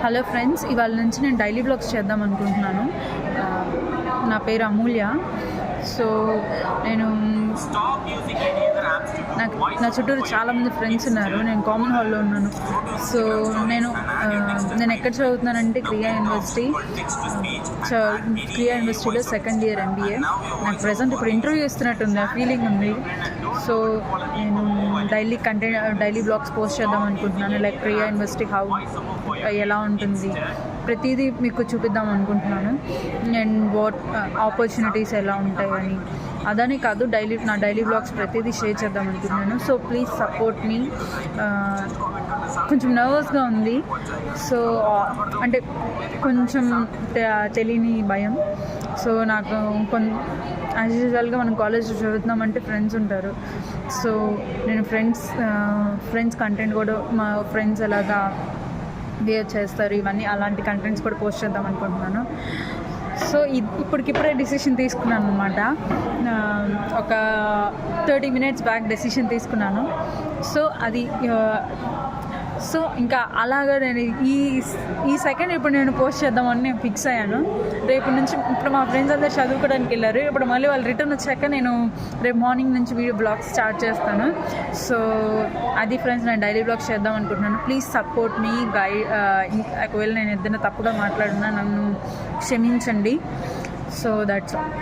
Hello friends, ఇవాళ నుంచి నేను డైలీ బ్లాగ్స్ చేద్దాం అనుకుంటున్నాను. నా పేరు అమూల్య. సో నేను నా చుట్టూరు చాలామంది ఫ్రెండ్స్ ఉన్నారు. నేను కామన్ హాల్లో ఉన్నాను. సో నేను ఎక్కడ చదువుతున్నానంటే క్రియా యూనివర్సిటీలో సెకండ్ ఇయర్ MBA. నాకు ప్రజెంట్ ఇప్పుడు ఇంటర్వ్యూ ఇస్తున్నట్టుంది, ఆ ఫీలింగ్ ఉంది. సో నేను డైలీ బ్లాగ్స్ పోస్ట్ చేద్దాం అనుకుంటున్నాను. లైక్ క్రియా యూనివర్సిటీ ఎలా ఉంటుంది ప్రతిదీ మీకు చూపిద్దాం అనుకుంటున్నాను. అండ్ వాట్ ఆపర్చునిటీస్ ఎలా ఉంటాయని. అదని కాదు, నా డైలీ బ్లాగ్స్ ప్రతిదీ షేర్ చేద్దాం అనుకుంటున్నాను. సో ప్లీజ్ సపోర్ట్ మీ. కొంచెం నర్వస్గా ఉంది. సో అంటే కొంచెం తెలియని భయం. సో నాకు యాజ్ యూజువల్గా మనం కాలేజ్లో చదువుతున్నామంటే ఫ్రెండ్స్ ఉంటారు. సో నేను ఫ్రెండ్స్ కంటెంట్ కూడా, మా ఫ్రెండ్స్ ఎలాగా బిహేవ్ చేస్తారు, ఇవన్నీ అలాంటి కంటెంట్స్ కూడా పోస్ట్ చేద్దాం అనుకుంటున్నాను. సో ఇప్పటికిప్పుడే డెసిషన్ తీసుకున్నాను అనమాట. ఒక 30 minutes బ్యాక్ డెసిషన్ తీసుకున్నాను. సో ఇంకా అలాగా నేను ఈ సెకండ్ ఇప్పుడు నేను పోస్ట్ చేద్దామని నేను ఫిక్స్ అయ్యాను. రేపు నుంచి ఇప్పుడు మా ఫ్రెండ్స్ అందరూ చదువుకోవడానికి వెళ్ళారు. ఇప్పుడు మళ్ళీ వాళ్ళు రిటర్న్ వచ్చాక నేను రేపు మార్నింగ్ నుంచి వీడియో బ్లాగ్స్ స్టార్ట్ చేస్తాను. సో అది ఫ్రెండ్స్, నేను డైలీ బ్లాగ్స్ చేద్దాం అనుకుంటున్నాను. ప్లీజ్ సపోర్ట్ మీ ఒకవేళ నేను ఏదైనా తప్పుగా మాట్లాడినా నన్ను క్షమించండి. So that's all.